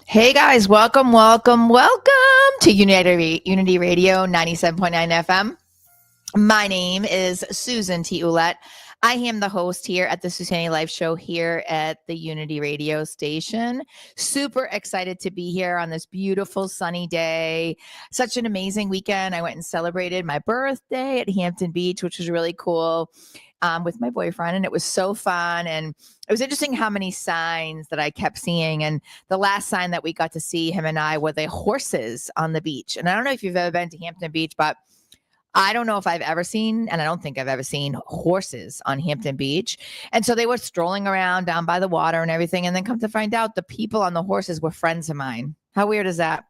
Hey guys, welcome to Unity Radio 97.9 FM. My name is Susan T. Ouellette. I am the host here at the SuSanity Life show here at the Unity Radio station. Super excited to be here on this beautiful sunny day. Such an amazing weekend. I went and celebrated my birthday at Hampton Beach, which was really cool. With my boyfriend, and it was so fun. And it was interesting how many signs that I kept seeing. And the last sign that we got to see, him and I, were the horses on the beach. And I don't know if you've ever been to Hampton Beach, but I don't know if I've ever seen, and I don't think I've ever seen horses on Hampton Beach. And so they were strolling around down by the water and everything. And then come to find out, the people on the horses were friends of mine. How weird is that?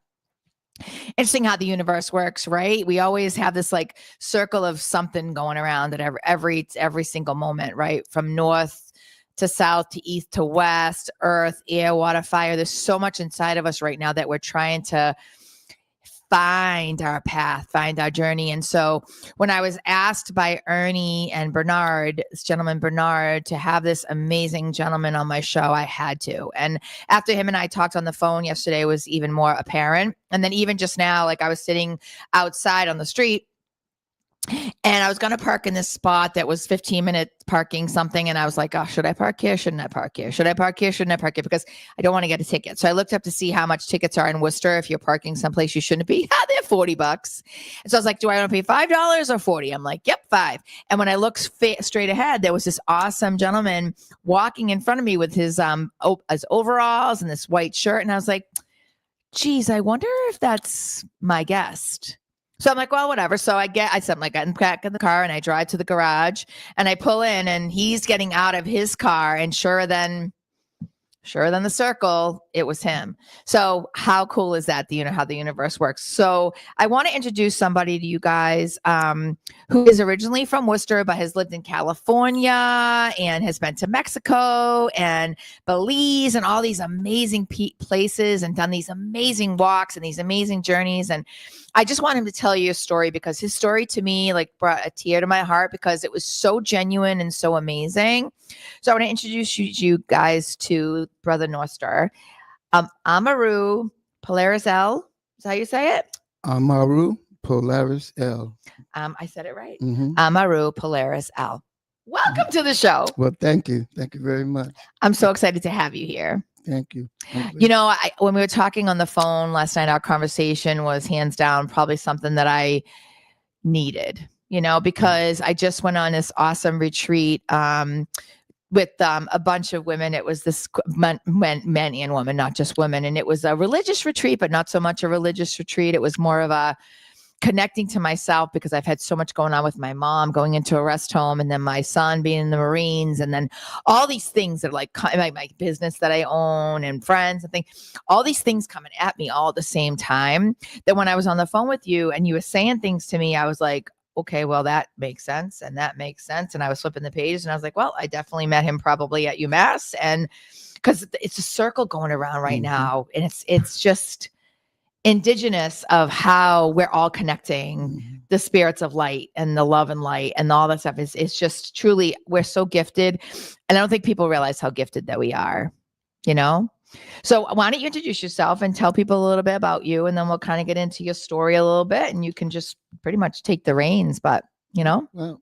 Interesting how the universe works, right? We always have this like circle of something going around at every single moment, right? From north to south to east to west, earth, air, water, fire. There's so much inside of us right now that we're trying to find our path, find our journey. And so when I was asked by Ernie and Bernard, this gentleman Bernard, to have this amazing gentleman on my show, I had to. And after him and I talked on the phone yesterday, it was even more apparent. And then even just now, like I was sitting outside on the street, and I was going to park in this spot that was 15-minute parking something. And I was like, oh, should I park here? Shouldn't I park here? Should I park here? Shouldn't I park here? Because I don't want to get a ticket. So I looked up to see how much tickets are in Worcester. If you're parking someplace you shouldn't be, they're $40. And so I was like, do I want to pay $5 or 40? I'm like, yep, 5. And when I looked straight ahead, there was this awesome gentleman walking in front of me with his overalls and this white shirt. And I was like, geez, I wonder if that's my guest. So I'm like, well, whatever. So I get back in the car and I drive to the garage and I pull in and he's getting out of his car, and sure than the circle, it was him. So how cool is that? How the universe works. So I want to introduce somebody to you guys who is originally from Worcester, but has lived in California and has been to Mexico and Belize and all these amazing places and done these amazing walks and these amazing journeys. And I just want him to tell you a story, because his story to me like brought a tear to my heart, because it was so genuine and so amazing. So I want to introduce you guys to Brother NorthStar. Amari Polarisel. Is that how you say it? Amari Polarisel. I said it right. Mm-hmm. Amari Polarisel. Welcome to the show. Well, thank you. Thank you very much. I'm so excited to have you here. Thank you. You know, when we were talking on the phone last night, our conversation was hands down probably something that I needed, because I just went on this awesome retreat with a bunch of women. It was this men and women, not just women. And it was a religious retreat, but not so much a religious retreat. It was more of a connecting to myself, because I've had so much going on with my mom going into a rest home, and then my son being in the Marines, and then all these things that are like my business that I own and friends and things, all these things coming at me all at the same time, that when I was on the phone with you and you were saying things to me, I was like, okay, well, that makes sense. And that makes sense. And I was flipping the pages and I was like, well, I definitely met him probably at UMass. And because it's a circle going around right now. And it's just indigenous of how we're all connecting the spirits of light and the love and light and all that stuff. It's just truly, we're so gifted. And I don't think people realize how gifted that we are, So why don't you introduce yourself and tell people a little bit about you, and then we'll kind of get into your story a little bit, and you can just pretty much take the reins, but Well,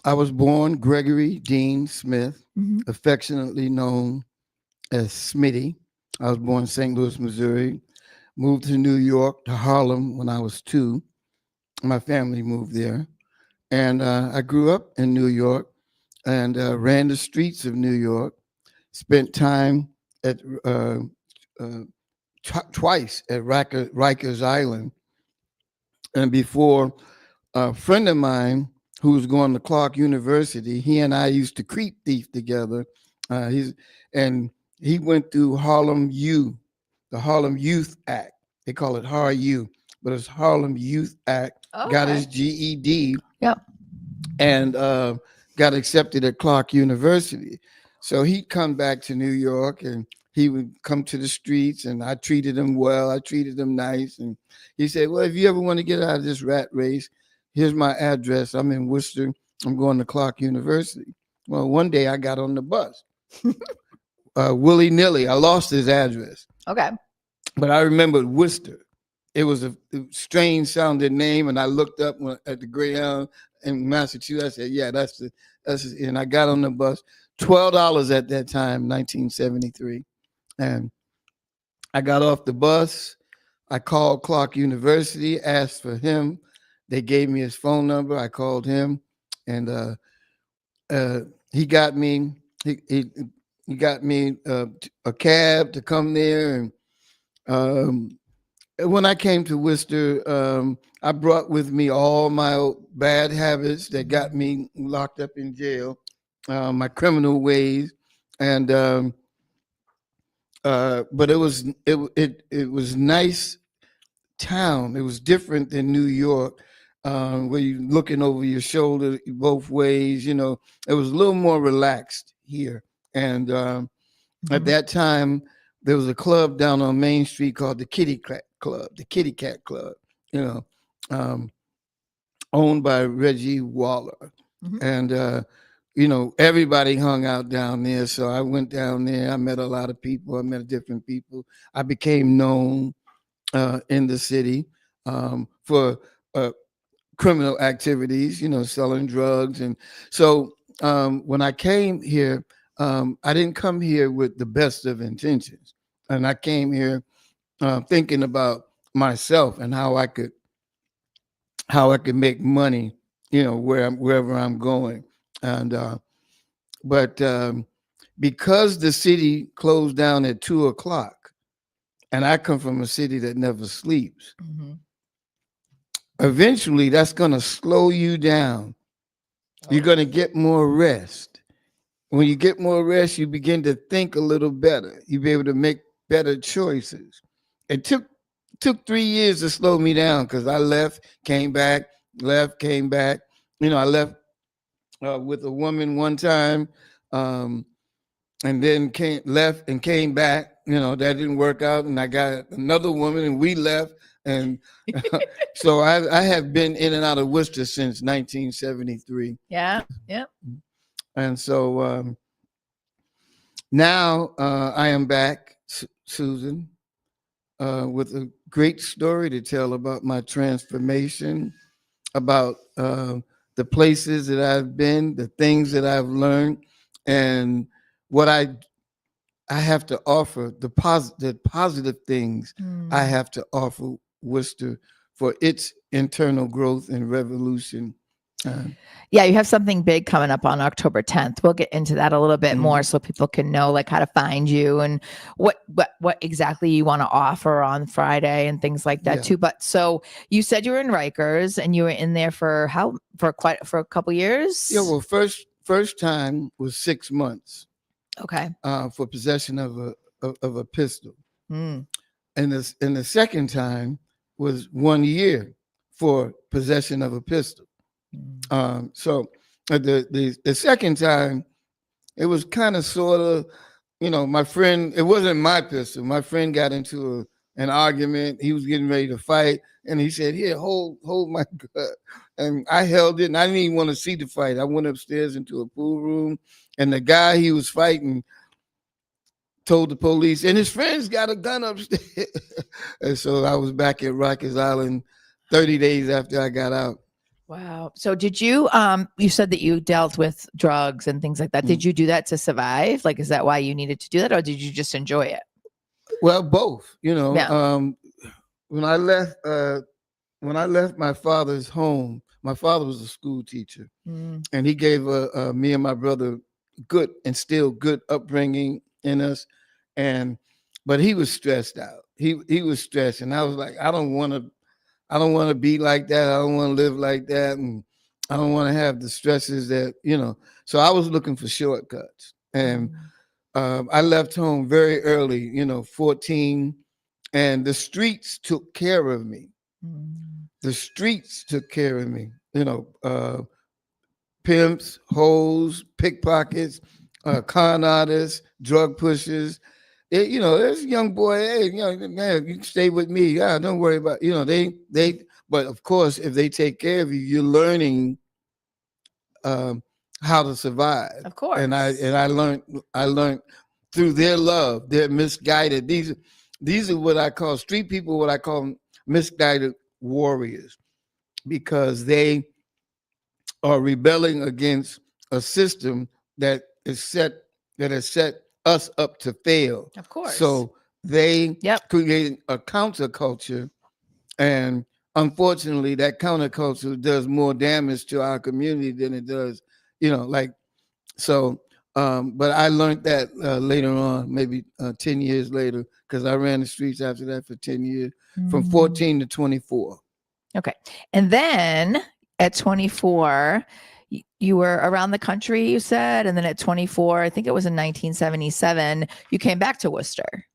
I was born Gregory Dean Smith, affectionately known as Smitty. I was born in St. Louis, Missouri, moved to New York, to Harlem when I was 2. My family moved there. And I grew up in New York and ran the streets of New York, spent time at twice at Rikers Island. And before, a friend of mine who was going to Clark University, he and I used to creep thief together. He went through Harlem U, the Harlem Youth Act. They call it HARU, but it's Harlem Youth Act. Got his GED. Yep. And got accepted at Clark University. So he'd come back to New York and he would come to the streets, and I treated him well. I treated him nice. And he said, well, if you ever want to get out of this rat race, here's my address. I'm in Worcester. I'm going to Clark University. Well, one day I got on the bus. willy-nilly. I lost his address. Okay. But I remembered Worcester. It was a strange sounding name, and I looked up at the Greyhound in Massachusetts. I said, "Yeah, that's it." And I got on the bus. $12 at that time, 1973, and I got off the bus. I called Clark University, asked for him. They gave me his phone number. I called him, and he got me. He got me a cab to come there, and when I came to Worcester, I brought with me all my bad habits that got me locked up in jail, my criminal ways, and but it was nice town. It was different than New York, where you're looking over your shoulder both ways. You know, it was a little more relaxed here, and at that time there was a club down on Main Street called the Kitty Cat Club, you know, owned by Reggie Waller. And, you know, everybody hung out down there. So I went down there. I met a lot of people. I met different people. I became known in the city for criminal activities, you know, selling drugs. And so when I came here, I didn't come here with the best of intentions. And I came here thinking about myself and how I could make money, you know, wherever I'm going. And but because the city closed down at 2:00, and I come from a city that never sleeps, eventually that's going to slow you down. You're going to get more rest. When you get more rest, you begin to think a little better. You'll be able to make better choices. It took 3 years to slow me down because I left, came back, left, came back. You know, I left with a woman one time, and then left and came back. You know, that didn't work out, and I got another woman, and we left. And so I have been in and out of Worcester since 1973. Yeah, yeah. And so now I am back, Susan, with a great story to tell about my transformation, about the places that I've been, the things that I've learned, and what I have to offer, the positive things I have to offer Worcester for its internal growth and revolution. Yeah, you have something big coming up on October 10th. We'll get into that a little bit more so people can know like how to find you and what exactly you want to offer on Friday and things like that too. But so you said you were in Rikers and you were in there for for a couple years? Yeah, well, first time was 6 months. Okay. For possession of a pistol. And the second time was 1 year for possession of a pistol. So the second time, it was kind of sort of, you know, my friend, it wasn't my pistol. My friend got into an argument. He was getting ready to fight. And he said, "Here, hold my gun." And I held it, and I didn't even want to see the fight. I went upstairs into a pool room, and the guy he was fighting told the police, and his friends got a gun upstairs. And so I was back at Rikers Island 30 days after I got out. Wow. So did you, you said that you dealt with drugs and things like that. Did you do that to survive? Like, is that why you needed to do that? Or did you just enjoy it? Well, both, you know, when I left my father's home, my father was a school teacher, and he gave me and my brother good and still good upbringing in us. But he was stressed out. He was stressed. And I was like, I don't want to be like that. I don't want to live like that. And I don't want to have the stresses that, you know, so I was looking for shortcuts. And I left home very early, you know, 14, and the streets took care of me. The streets took care of me, you know, pimps, hoes, pickpockets, con artists, drug pushers. You know, there's a young boy, hey, you know, man, you can stay with me. Yeah, don't worry about, you know, but of course, if they take care of you, you're learning how to survive. Of course. And I learned through their love. They're misguided. These are what I call street people, what I call misguided warriors, because they are rebelling against a system that has set us up to fail. Of course. So they Yep. create a counterculture, and unfortunately, that counterculture does more damage to our community than it does, so. But I learned that later on, maybe 10 years later, because I ran the streets after that for 10 years, from 14 to 24. Okay. And then at 24, you were around the country, you said, and then at 24, I think it was in 1977, you came back to Worcester.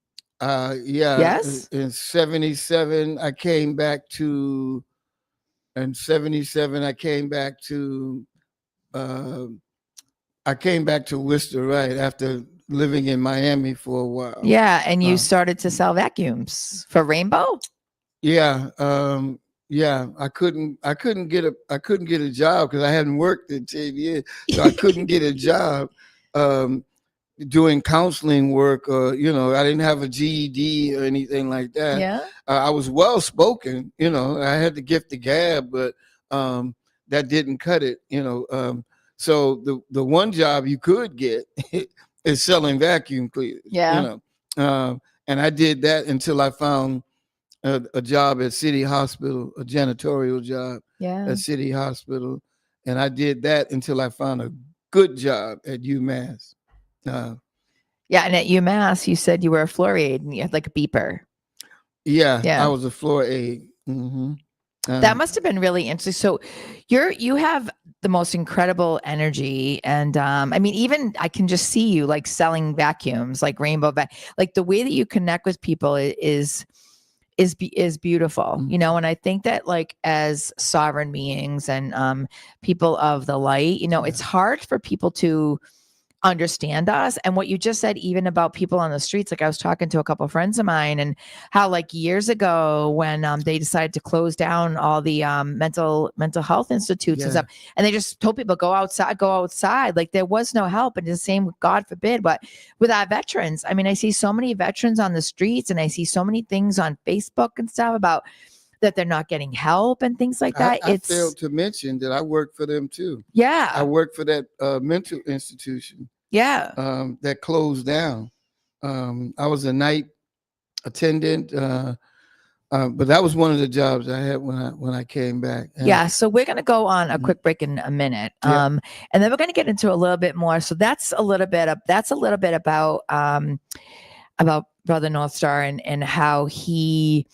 Yeah. Yes. In 77, I came back to. In 77, I came back to. I came back to Worcester right after living in Miami for a while. Yeah, and you started to sell vacuums for Rainbow. Yeah. Yeah, I couldn't get a job because I hadn't worked in 10 years, so I couldn't get a job doing counseling work, or I didn't have a GED or anything like that. Yeah, I was well spoken, I had the gift of gab, but that didn't cut it, So the one job you could get is selling vacuum cleaners. Yeah, and I did that until I found a job at City Hospital, a janitorial job at City Hospital. And I did that until I found a good job at UMass. And at UMass, you said you were a floor aide and you had like a beeper. Yeah. I was a floor aide. Mm-hmm. That must have been really interesting. So you have the most incredible energy. And I mean, even I can just see you like selling vacuums, like Rainbow, like the way that you connect with people is beautiful, and I think that like as sovereign beings and people of the light, it's hard for people to understand us. And what you just said, even about people on the streets, like I was talking to a couple of friends of mine, and how like years ago when they decided to close down all the mental health institutes and stuff, and they just told people go outside, like there was no help. And the same, God forbid, but with our veterans, I mean, I see so many veterans on the streets, and I see so many things on Facebook and stuff about that they're not getting help and things like that. I failed to mention that I work for them too. Yeah. I work for that mental institution. Yeah. That closed down. I was a night attendant, but that was one of the jobs I had when I came back. And so we're going to go on a quick break in a minute. And then we're going to get into a little bit more. So that's a little bit about Brother NorthStar and how he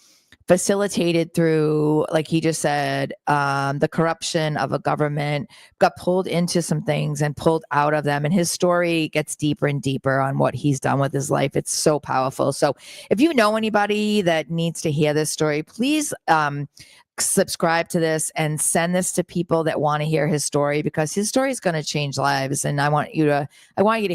facilitated through, like he just said, the corruption of a government, got pulled into some things and pulled out of them. And his story gets deeper and deeper on what he's done with his life. It's so powerful. So if you know anybody that needs to hear this story, please subscribe to this and send this to people that want to hear his story, because his story is going to change lives. And I want you to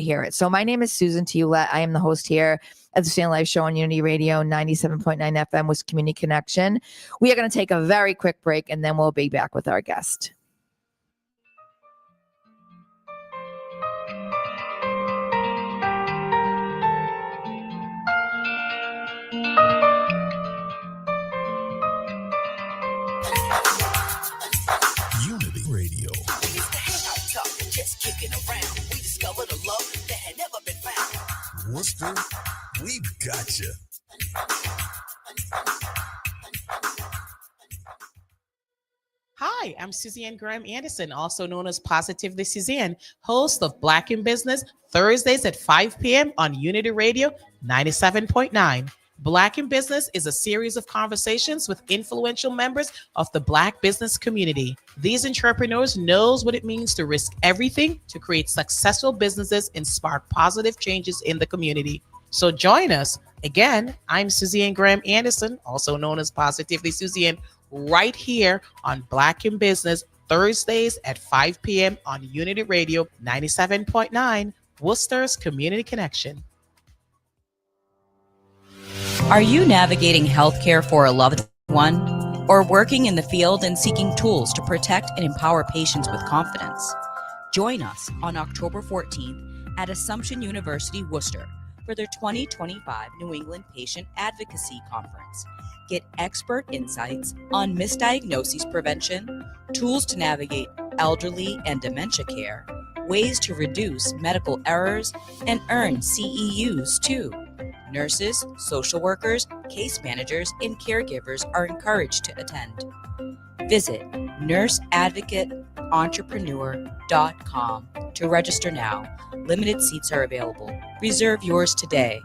hear it. So my name is SuSanity Life. I am the host here at the SuSanity Life show on Unity Radio 97.9 FM with Community Connection. We are going to take a very quick break, and then we'll be back with our guest. Unity Radio. Just kicking around. We discovered a love that had never been found. Worcester, we got you. Hi, I'm Suzanne Graham Anderson, also known as Positively Suzanne, host of Black in Business, Thursdays at 5 p.m. on Unity Radio 97.9. Black in Business is a series of conversations with influential members of the Black business community. These entrepreneurs knows what it means to risk everything to create successful businesses and spark positive changes in the community. So join us. Again, I'm Suzanne Graham Anderson, also known as Positively Suzanne, right here on Black in Business, Thursdays at 5 p.m. on Unity Radio 97.9, Worcester's Community Connection. Are you navigating healthcare for a loved one, or working in the field and seeking tools to protect and empower patients with confidence? Join us on October 14th at Assumption University, Worcester, for their 2025 New England Patient Advocacy Conference. Get expert insights on misdiagnosis prevention, tools to navigate elderly and dementia care, ways to reduce medical errors, and earn CEUs too. Nurses, social workers, case managers, and caregivers are encouraged to attend. Visit nurseadvocateentrepreneur.com to register now. Limited seats are available. Reserve yours today.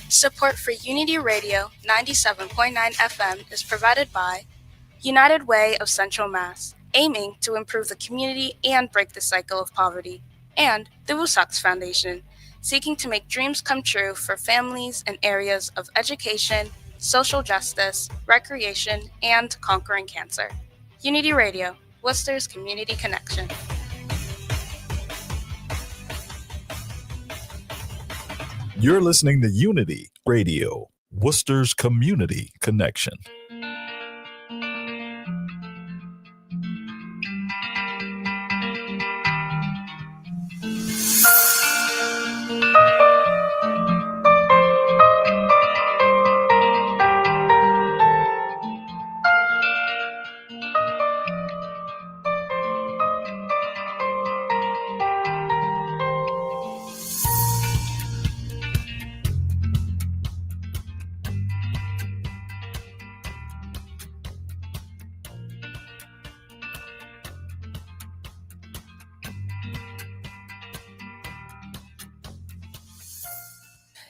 Support for Unity Radio 97.9 FM is provided by United Way of Central Mass, aiming to improve the community and break the cycle of poverty, and the Woosocks Foundation, seeking to make dreams come true for families in areas of education, social justice, recreation, and conquering cancer. Unity Radio, Worcester's community connection. You're listening to Unity Radio, Worcester's community connection.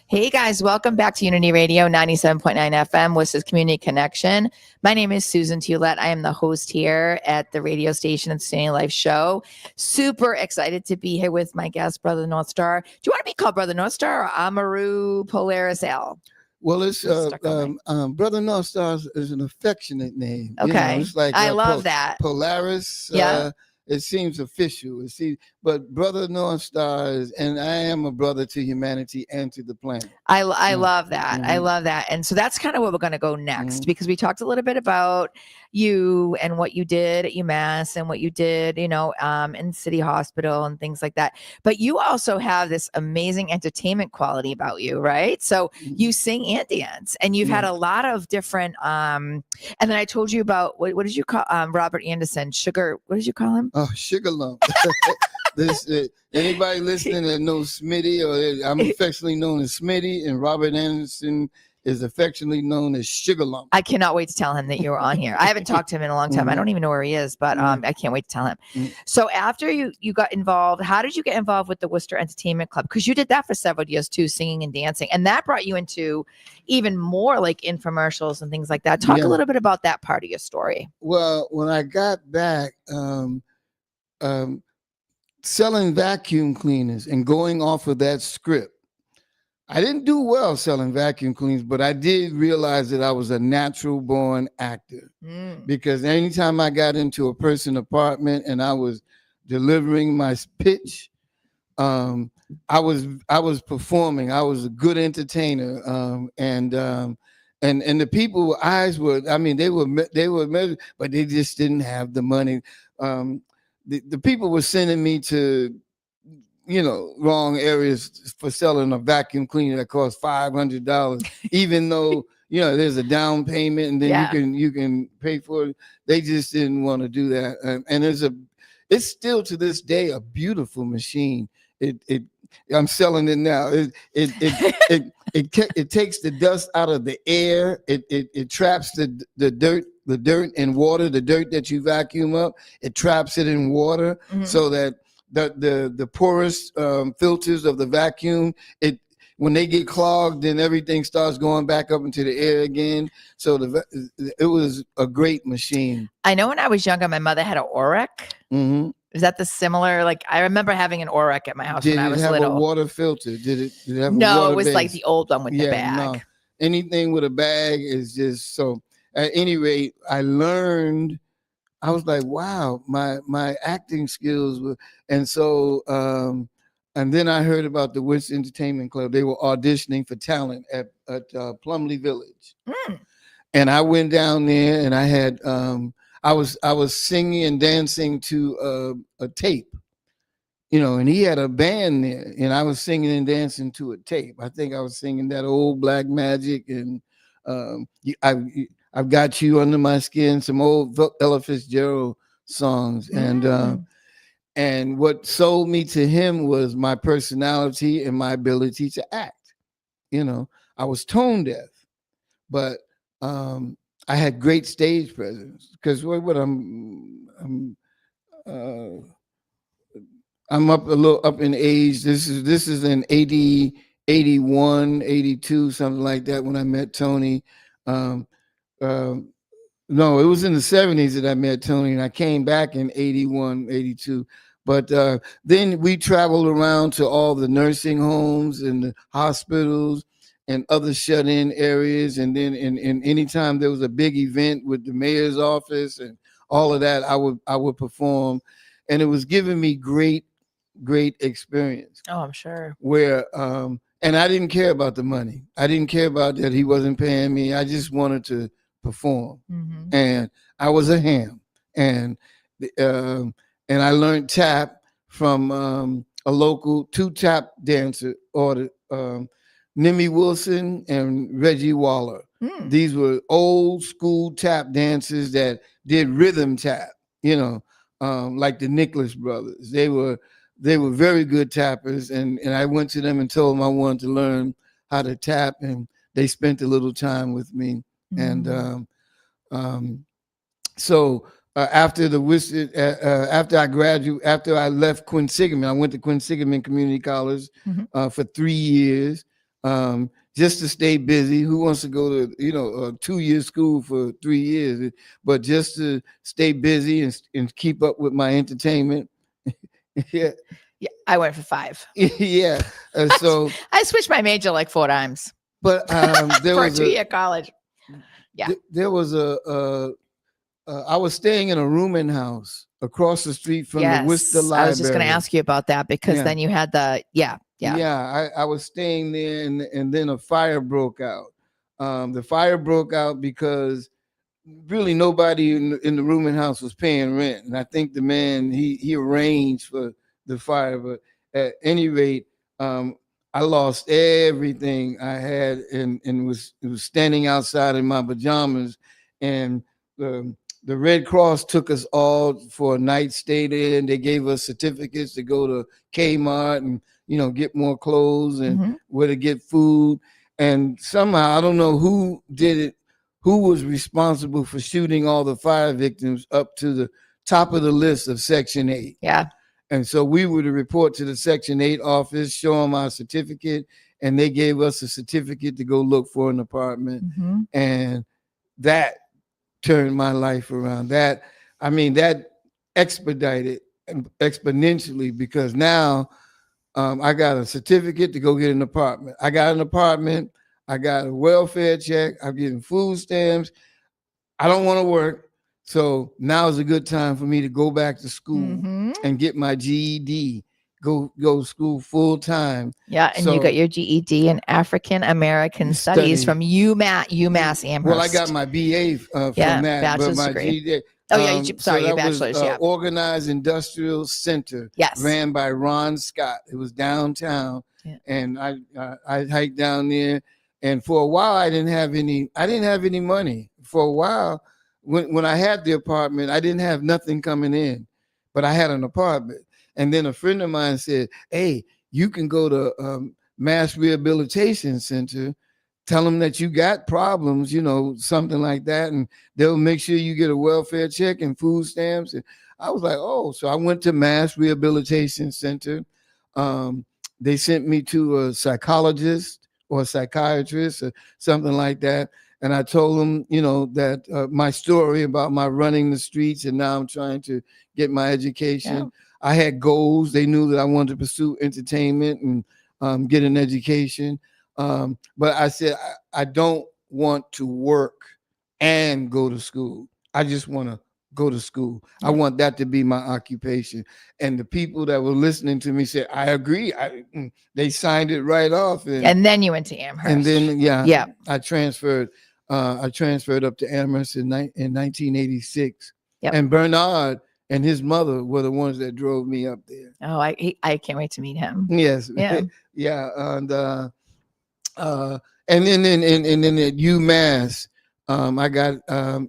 Hey guys, welcome back to Unity Radio 97.9 FM, Worcester's Community Connection. My name is SuSanity Life. I am the host here at the radio station at the SuSanity Life show. Super excited to be here with my guest, Brother NorthStar. Do you want to be called Brother NorthStar or Amari Polarisel? Well, it's Brother NorthStar is an affectionate name. Okay, you know, it's like I love that. Polaris. Yeah. It seems official. But Brother NorthStar is, and I am a brother to humanity and to the planet. I love that. I love that. And so that's kind of where we're going to go next, because we talked a little bit about you and what you did at UMass and what you did, in City Hospital and things like that. But you also have this amazing entertainment quality about you, right? So you sing and dance, and you've had a lot of different, and then I told you about, what did you call Robert Anderson? Sugar, what did you call him? Oh, Sugar Lump. Anybody listening that knows Smitty, or I'm affectionately known as Smitty, and Robert Anderson is affectionately known as Sugar Lump. I cannot wait to tell him that you were on here. I haven't talked to him in a long time. I don't even know where he is, but I can't wait to tell him. So after you got involved, how did you get involved with the Worcester Entertainment Club? Because you did that for several years too, singing and dancing. And that brought you into even more like infomercials and things like that. Talk a little bit about that part of your story. Well, when I got back, selling vacuum cleaners and going off of that script, I didn't do well selling vacuum cleaners, but I did realize that I was a natural born actor, because anytime I got into a person's apartment and I was delivering my pitch, I was performing. I was a good entertainer, and the people eyes were, they were measured, but they just didn't have the money. The people were sending me to, wrong areas for selling a vacuum cleaner that costs $500, even though, there's a down payment and then you can pay for it. They just didn't want to do that. And it's still to this day a beautiful machine. I'm selling it now. It takes the dust out of the air. It traps the dirt and water, the dirt that you vacuum up. It traps it in water so that the porous filters of the vacuum, when they get clogged, then everything starts going back up into the air again. So it was a great machine. I know when I was younger, my mother had an Orec. Is that the similar? Like, I remember having an Orec at my house when I was little. Did it have a water filter? Did it have a No, water it was base? like the old one with the bag. No. Anything with a bag is just so. At any rate, I learned. I was like, wow, my acting skills were, and so, and then I heard about the Worcester Entertainment Club. They were auditioning for talent at Plumley Village, and I went down there, and I had I was singing and dancing to a tape, and he had a band there, and I was singing and dancing to a tape. I think I was singing that old Black Magic and I've got you under my skin, some old Ella Fitzgerald songs, and what sold me to him was my personality and my ability to act. I was tone deaf, but I had great stage presence because I'm up a little up in age. This is in 80, 81, 82, something like that when I met Tony. No, it was in the 70s that I met Tony, and I came back in 81, 82. But then we traveled around to all the nursing homes and the hospitals and other shut-in areas. And then in anytime there was a big event with the mayor's office and all of that, I would perform. And it was giving me great experience. Oh, I'm sure. Where and I didn't care about the money. I didn't care about that he wasn't paying me. I just wanted to perform. And I was a ham. And I learned tap from a local 2 tap dancer, Nimmy Wilson and Reggie Waller. These were old school tap dancers that did rhythm tap, like the Nicholas brothers. They were very good tappers, and I went to them and told them I wanted to learn how to tap, and they spent a little time with me. And so after I left Quinsigamond, I went to Quinsigamond Community College for 3 years, just to stay busy. Who wants to go to a 2-year school for 3 years? But just to stay busy and keep up with my entertainment. Yeah, I went for 5. Yeah, so I switched my major like 4 times. But there for was a 2-year college. Yeah, there was I was staying in a rooming house across the street from the Worcester Library. I was just going to ask you about that because then you had the I was staying there, and then a fire broke out. The fire broke out because really nobody in the rooming house was paying rent, and I think the man he arranged for the fire. But at any rate, I lost everything I had, and was standing outside in my pajamas, and the Red Cross took us all for a night stay there, and they gave us certificates to go to Kmart and get more clothes and where to get food. And somehow, I don't know who did it, who was responsible for shooting all the fire victims up to the top of the list of Section 8. Yeah. And so we were to report to the Section 8 office, show them our certificate, and they gave us a certificate to go look for an apartment. And that turned my life around. That expedited exponentially, because now I got a certificate to go get an apartment. I got an apartment. I got a welfare check. I'm getting food stamps. I don't want to work. So now is a good time for me to go back to school and get my GED, go to school full time. Yeah, and you got your GED in African American Studies from UMass Amherst. Well, I got my BA from that, bachelor's but my degree. GED. Your bachelor's. Organized Industrial Center. Yes, ran by Ron Scott. It was downtown, and I hiked down there. And for a while, I didn't have any money. For a while, when I had the apartment, I didn't have nothing coming in, but I had an apartment. And then a friend of mine said, "Hey, you can go to Mass Rehabilitation Center, tell them that you got problems, something like that, and they'll make sure you get a welfare check and food stamps." And I was like, "Oh," so I went to Mass Rehabilitation Center. They sent me to a psychologist or a psychiatrist or something like that. And I told them, that my story about my running the streets, and now I'm trying to get my education. Yeah. I had goals. They knew that I wanted to pursue entertainment and get an education. But I said, I don't want to work and go to school. I just want to go to school. I want that to be my occupation. And the people that were listening to me said, I agree. They signed it right off. And then you went to Amherst. And then, I transferred up to Amherst in 1986. Yep. And Bernard and his mother were the ones that drove me up there. Oh, I can't wait to meet him. Yes. Yeah. Yeah. And then at UMass, I got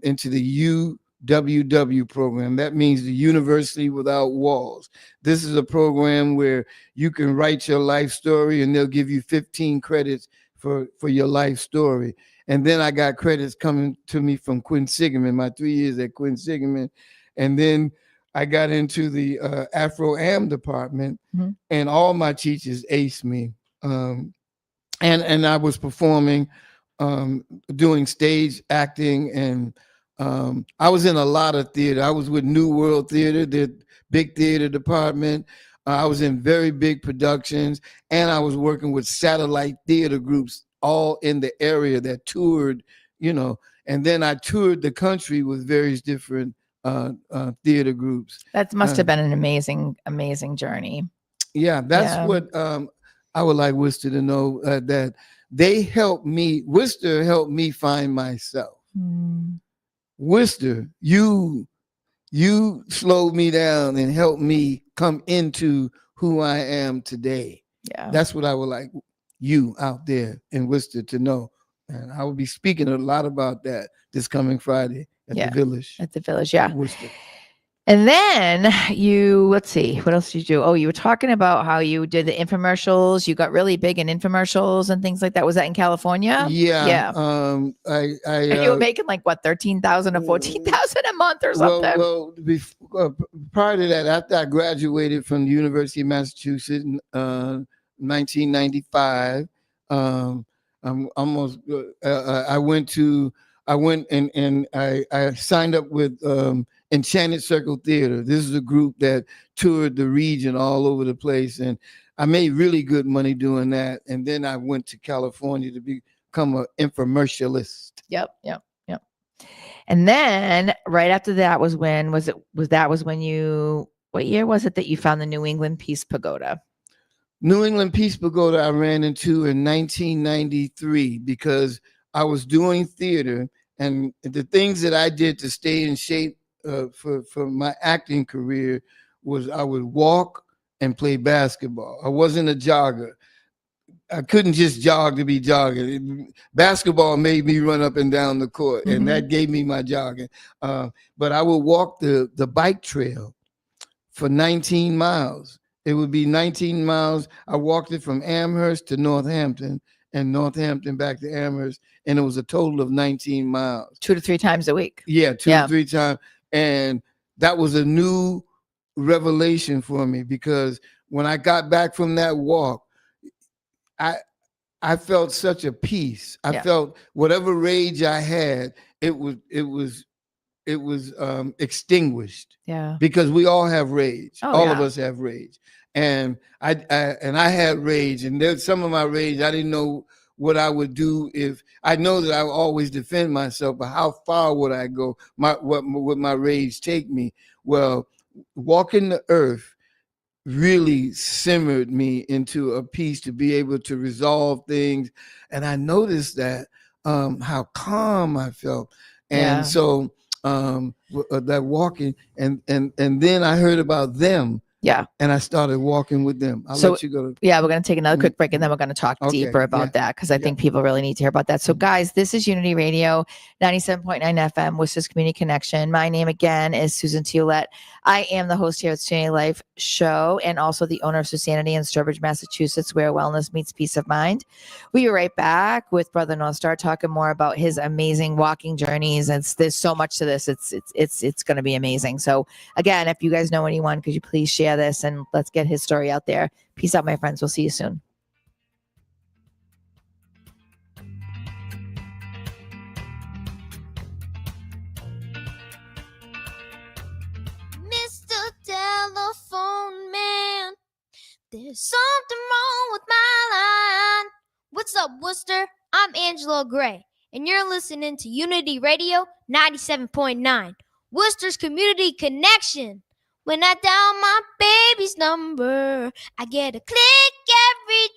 into the UWW program. That means the University Without Walls. This is a program where you can write your life story, and they'll give you 15 credits for your life story. And then I got credits coming to me from Quinsigamond, my 3 years at Quinsigamond. And then I got into the Afro-Am department, and all my teachers aced me. And I was performing, doing stage acting, and I was in a lot of theater. I was with New World Theater, the big theater department. I was in very big productions, and I was working with satellite theater groups all in the area that toured, and then I toured the country with various different theater groups. That must have been an amazing journey. Yeah, that's what I would like Worcester to know, that they helped me. Worcester helped me find myself. Worcester, you slowed me down and helped me come into who I am today. Yeah, that's what I would like you out there in Worcester to know. And I will be speaking a lot about that this coming Friday at the Village. At the Village, yeah. Worcester. And then let's see, what else did you do? Oh, you were talking about how you did the infomercials. You got really big in infomercials and things like that. Was that in California? Yeah. And you were making like what, 13,000 or 14,000 a month or something? Well, prior to that, after I graduated from the University of Massachusetts in 1995, I signed up with Enchanted Circle Theater. This is a group that toured the region all over the place, and I made really good money doing that. And then I went to California to become an infomercialist. Yep. And then right after that was when what year was it that you found the New England Peace Pagoda? New England Peace Pagoda I ran into in 1993 because I was doing theater, and the things that I did to stay in shape for my acting career was I would walk and play basketball. I wasn't a jogger. I couldn't just jog to be jogging. Basketball made me run up and down the court, and that gave me my jogging. But I would walk the bike trail for 19 miles. It would be 19 miles. I walked it from Amherst to Northampton, and Northampton back to Amherst, and it was a total of 19 miles. 2 to 3 times a week. Yeah, 2 to 3 times. And that was a new revelation for me, because when I got back from that walk, I felt such a peace. I felt whatever rage I had, it was extinguished. Yeah. Because we all have rage. Oh, all of us have rage. And I had rage, and there's some of my rage I didn't know what I would do. If I know that I would always defend myself, but how far would I go? Would my rage take me? Well, walking the earth really simmered me into a peace to be able to resolve things. And I noticed that how calm I felt. And so that walking, and then I heard about them. Yeah. And I started walking with them. I'll let you go. Yeah, we're going to take another quick break, and then we're going to talk deeper about that, because I think people really need to hear about that. So guys, this is Unity Radio, 97.9 FM, Worcester's Community Connection. My name again is SuSanity Life. I am the host here at SuSanity Life show, and also the owner of SuSanity in Sturbridge, Massachusetts, where wellness meets peace of mind. We'll be right back with Brother NorthStar talking more about his amazing walking journeys. And there's so much to this. It's going to be amazing. So again, if you guys know anyone, could you please share this, and let's get his story out there. Peace out, my friends. We'll see you soon. Mr. Telephone Man, there's something wrong with my line. What's up, Worcester? I'm Angela Gray, and you're listening to Unity Radio 97.9, Worcester's Community Connection. When I dial my baby's number, I get a click every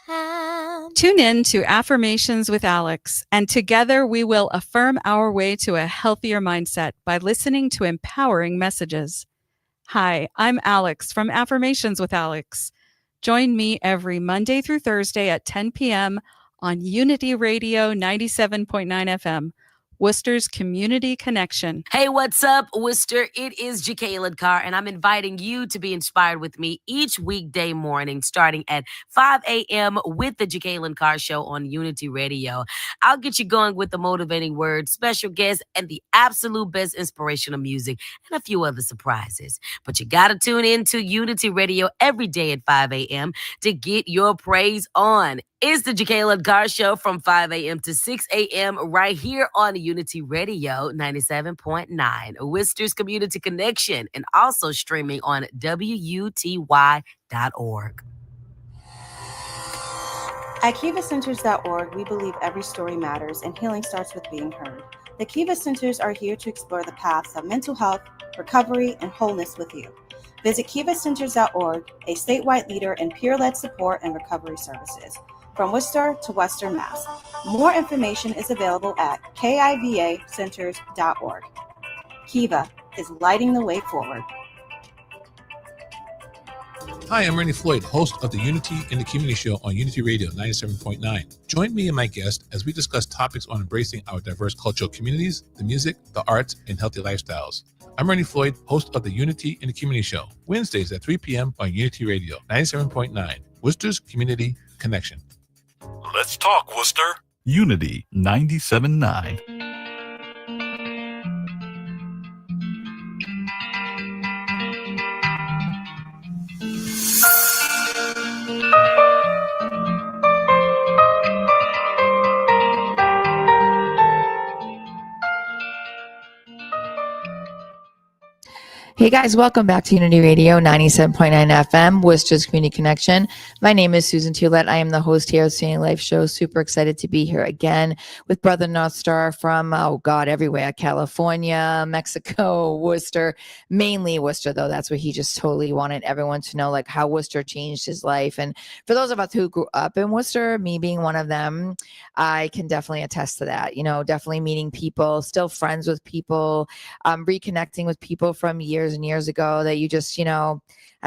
time. Tune in to Affirmations with Alex, and together we will affirm our way to a healthier mindset by listening to empowering messages. Hi, I'm Alex from Affirmations with Alex. Join me every Monday through Thursday at 10 p.m. on Unity Radio 97.9 FM, Worcester's Community Connection. Hey, what's up, Worcester? It is Jacqueline Carr, and I'm inviting you to be inspired with me each weekday morning starting at 5 a.m. with the Jacqueline Carr Show on Unity Radio. I'll get you going with the motivating words, special guests, and the absolute best inspirational music, and a few other surprises. But you got to tune in to Unity Radio every day at 5 a.m. to get your praise on. It's the Jacqueline Carr Show from 5 a.m. to 6 a.m. right here on Unity Radio 97.9, Worcester's Community Connection, and also streaming on WUTY.org. At KivaCenters.org, we believe every story matters and healing starts with being heard. The Kiva Centers are here to explore the paths of mental health, recovery, and wholeness with you. Visit KivaCenters.org, a statewide leader in peer-led support and recovery services, from Worcester to Western Mass. More information is available at KIVACenters.org. Kiva is lighting the way forward. Hi, I'm Randy Floyd, host of the Unity in the Community Show on Unity Radio 97.9. Join me and my guests as we discuss topics on embracing our diverse cultural communities, the music, the arts, and healthy lifestyles. I'm Randy Floyd, host of the Unity in the Community Show, Wednesdays at 3 p.m. on Unity Radio 97.9, Worcester's Community Connection. Let's talk, Worcester. Unity 97.9. Hey guys, welcome back to Unity Radio 97.9 FM, Worcester's Community Connection. My name is SuSanity Life. I am the host here at SuSanity Life Show. Super excited to be here again with Brother NorthStar from, everywhere. California, Mexico, Worcester, mainly Worcester, though. That's where he just totally wanted everyone to know like how Worcester changed his life. And for those of us who grew up in Worcester, me being one of them, I can definitely attest to that. You know, definitely meeting people, still friends with people, reconnecting with people from years and years ago that you just, I don't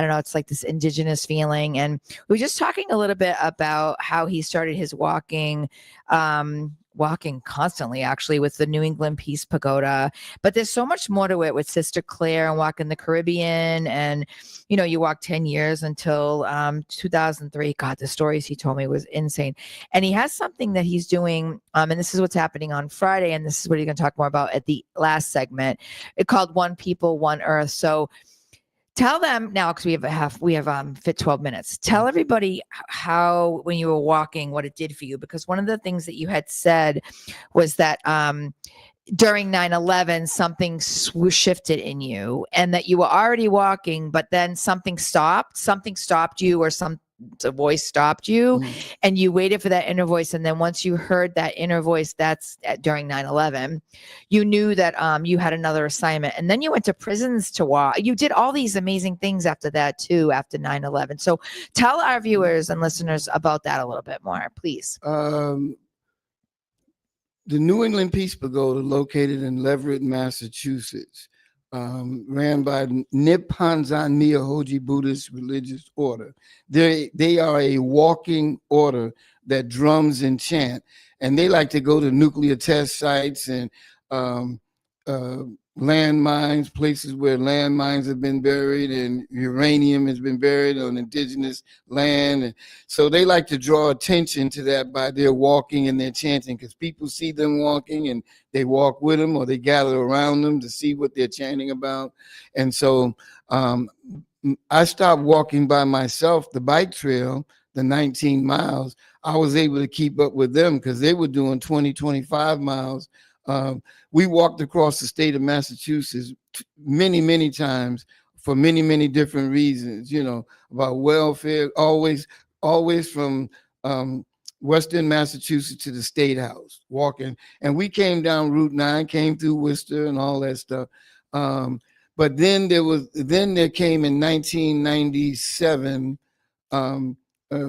know, it's like this indigenous feeling. And we were just talking a little bit about how he started his walking constantly actually with the New England Peace Pagoda, but there's so much more to it with Sister Claire and walking the Caribbean. And, you walked 10 years until 2003. God, the stories he told me was insane. And he has something that he's doing. And this is what's happening on Friday. And this is what he's going to talk more about at the last segment. It's called One People, One Earth. So tell them now, because we have fit 12 minutes. Tell everybody how, when you were walking, what it did for you. Because one of the things that you had said was that during 9/11, something shifted in you, and that you were already walking, but then something stopped you, or the voice stopped you, and you waited for that inner voice. And then once you heard that inner voice, that's during 9/11, you knew that you had another assignment. And then you went to prisons to walk. You did all these amazing things after that too, after 9/11. So tell our viewers and listeners about that a little bit more, please. The New England Peace Pagoda, located in Leverett, Massachusetts, ran by Nipponzan Myohoji Buddhist religious order. They are a walking order that drums and chant, and they like to go to nuclear test sites and landmines, places where landmines have been buried and uranium has been buried on indigenous land. And so they like to draw attention to that by their walking and their chanting, because people see them walking and they walk with them, or they gather around them to see what they're chanting about. And so I stopped walking by myself, the bike trail, the 19 miles. I was able to keep up with them because they were doing 20, 25 miles. We walked across the state of Massachusetts many, many times for many, many different reasons, about welfare, always from Western Massachusetts to the State House, walking. And we came down Route 9, came through Worcester and all that stuff. But then there came in 1997,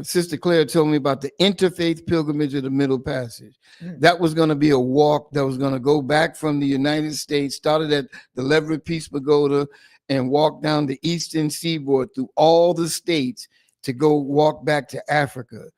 Sister Claire told me about the Interfaith Pilgrimage of the Middle Passage. That was going to be a walk that was going to go back from the United States, started at the Leverett Peace Pagoda, and walk down the eastern seaboard through all the states to go walk back to Africa.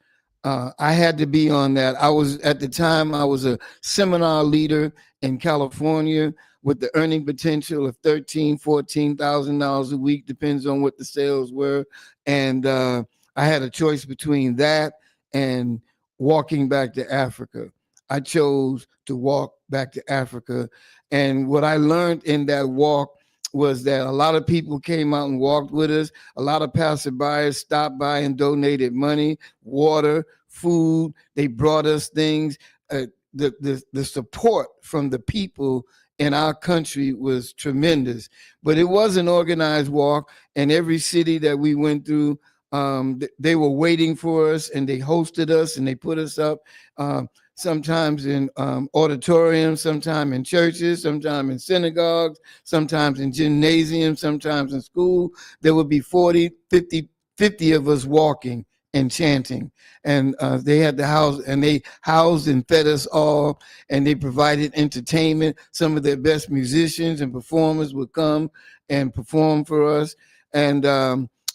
I had to be on that. At the time, I was a seminar leader in California with the earning potential of $13,000-$14,000 a week, depends on what the sales were. And I had a choice between that and walking back to Africa. I chose to walk back to Africa. And what I learned in that walk was that a lot of people came out and walked with us. A lot of passerbyers stopped by and donated money, water, food. They brought us things. The support from the people in our country was tremendous. But it was an organized walk, and every city that we went through, they were waiting for us, and they hosted us, and they put us up. Sometimes in auditoriums, sometimes in churches, sometimes in synagogues, sometimes in gymnasiums, sometimes in school. There would be 40, 50 of us walking and chanting. And they had the house, and they housed and fed us all, and they provided entertainment. Some of their best musicians and performers would come and perform for us. And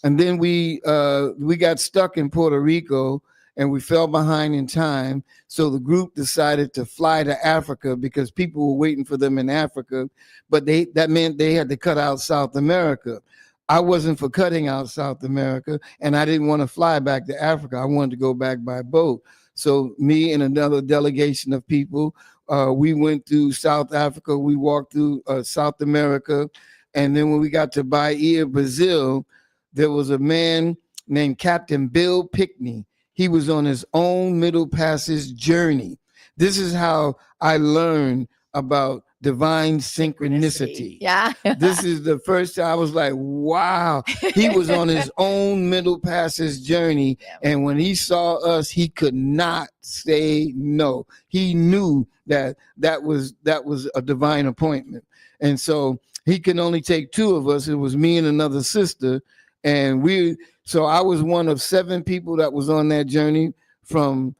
then we got stuck in Puerto Rico, and we fell behind in time. So the group decided to fly to Africa because people were waiting for them in Africa, but that meant they had to cut out South America. I wasn't for cutting out South America, and I didn't want to fly back to Africa. I wanted to go back by boat. So me and another delegation of people, we went through South Africa. We walked through South America. And then when we got to Bahia, Brazil, there was a man named Captain Bill Pickney. He was on his own Middle Passage journey. This is how I learned about divine synchronicity. Yeah. This is the first time I was like, wow. He was on his own Middle Passage journey. Yeah. And when he saw us, he could not say no. He knew that was a divine appointment. And so he can only take two of us. It was me and another sister. And so I was one of 7 people that was on that journey from,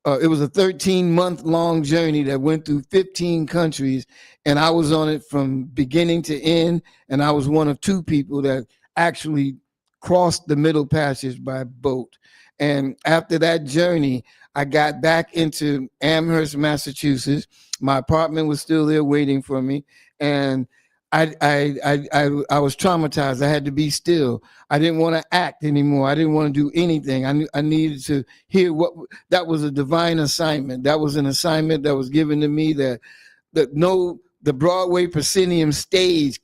it was a 13-month-long journey that went through 15 countries. And I was on it from beginning to end. And I was one of 2 people that actually crossed the Middle Passage by boat. And after that journey, I got back into Amherst, Massachusetts. My apartment was still there waiting for me. And I was traumatized. I had to be still. I didn't want to act anymore. I didn't want to do anything. I needed to hear that was a divine assignment. That was an assignment that was given to me that the Broadway proscenium stage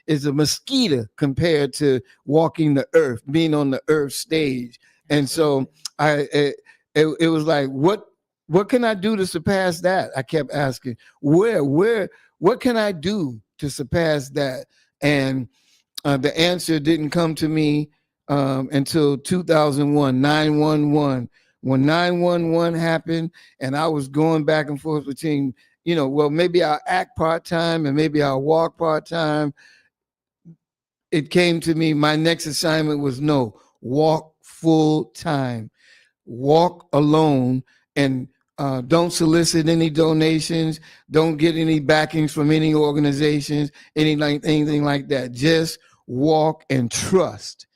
is a mosquito compared to walking the earth, being on the earth stage. And so it was like, what can I do to surpass that? I kept asking, what can I do to surpass that? And the answer didn't come to me until 2001, 911. When 911 happened, and I was going back and forth between, maybe I'll act part-time and maybe I'll walk part-time. It came to me, my next assignment was walk full-time, walk alone, and don't solicit any donations. Don't get any backings from any organizations, anything like that. Just walk and trust.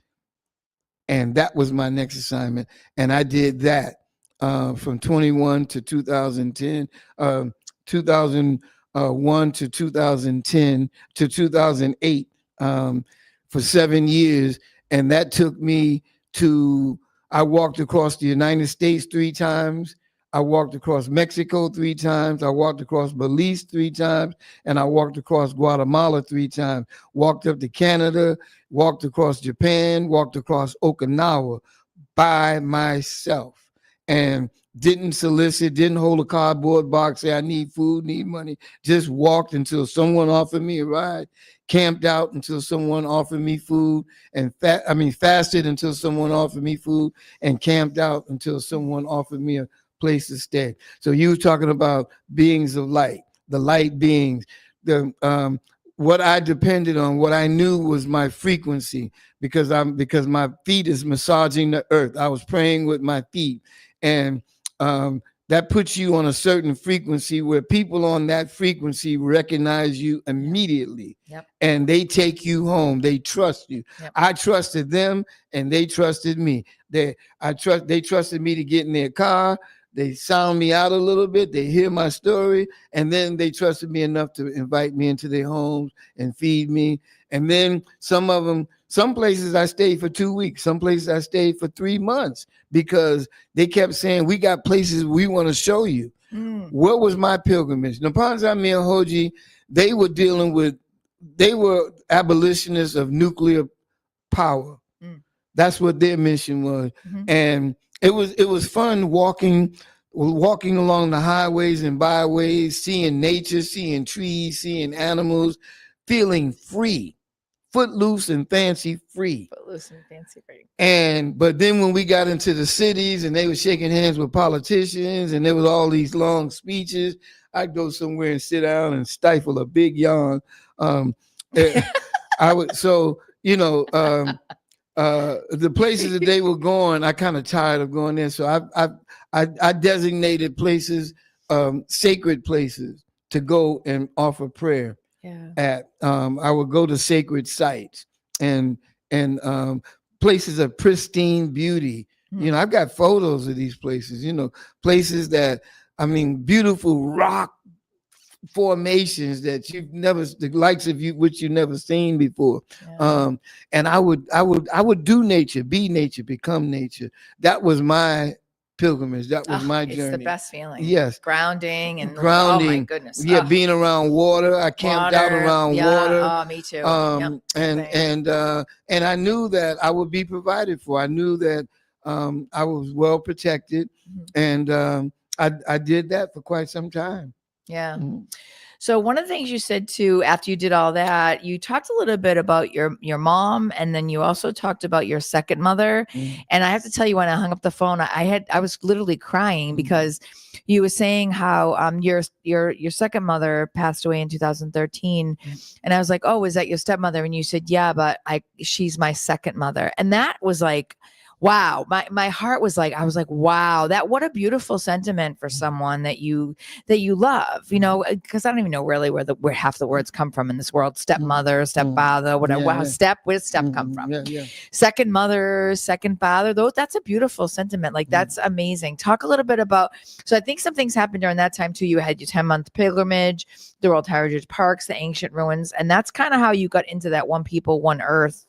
And that was my next assignment. And I did that from 21 to 2010, 2001 to 2010 to 2008 for 7 years. And that took me I walked across the United States 3 times. I walked across Mexico 3 times. I walked across Belize 3 times. And I walked across Guatemala 3 times. Walked up to Canada, walked across Japan, walked across Okinawa by myself. And didn't solicit, didn't hold a cardboard box, say I need food, need money. Just walked until someone offered me a ride, camped out until someone offered me food, and fasted until someone offered me food, and camped out until someone offered me a place to stay. So you were talking about beings of light, the light beings. What I depended on, what I knew was my frequency, because my feet is massaging the earth. I was praying with my feet, and that puts you on a certain frequency where people on that frequency recognize you immediately. Yep. And they take you home. They trust you. Yep. I trusted them and they trusted me. They trusted me to get in their car. They sound me out a little bit. They hear my story. And then they trusted me enough to invite me into their homes and feed me. And then some places I stayed for 2 weeks. Some places I stayed for 3 months because they kept saying, we got places we want to show you. What was my pilgrimage? Napanzami and Hoji, they were abolitionists of nuclear power. That's what their mission was. And it was fun walking along the highways and byways, seeing nature, seeing trees, seeing animals, feeling free, footloose and fancy free. But then when we got into the cities and they were shaking hands with politicians and there was all these long speeches, I'd go somewhere and sit down and stifle a big yawn. I would, so, you know, the places that they were going, I kind of tired of going there. So I designated places, sacred places to go and offer prayer at. I would go to sacred sites and places of pristine beauty. You know, I've got photos of these places, you know, places that, I mean, beautiful rock formations that you've never, the likes of you, which you've never seen before. And I would do nature, be nature, become nature. That was my pilgrimage. That was my journey. It's the best feeling. Yes. Grounding. Oh my goodness. Yeah. Being around water. I camped out around water. Oh, me too. And I knew that I would be provided for. I knew that I was well protected. And I did that for quite some time. Yeah. So one of the things you said too, after you did all that, you talked a little bit about your mom, and then you also talked about your second mother. And I have to tell you, when I hung up the phone, I was literally crying because you were saying how your second mother passed away in 2013, and I was like, oh, is that your stepmother? And you said, yeah, but she's my second mother, and that was like, wow, my heart was like, I was like, wow, what a beautiful sentiment for someone that you love, you know, because I don't even know really where half the words come from in this world. Stepmother, stepfather, whatever. Where does step come from? Second mother, second father. That's a beautiful sentiment. Like that's amazing. Talk a little bit about. So I think some things happened during that time too. You had your 10-month pilgrimage, the World Heritage Parks, the ancient ruins, and that's kind of how you got into that One People, One Earth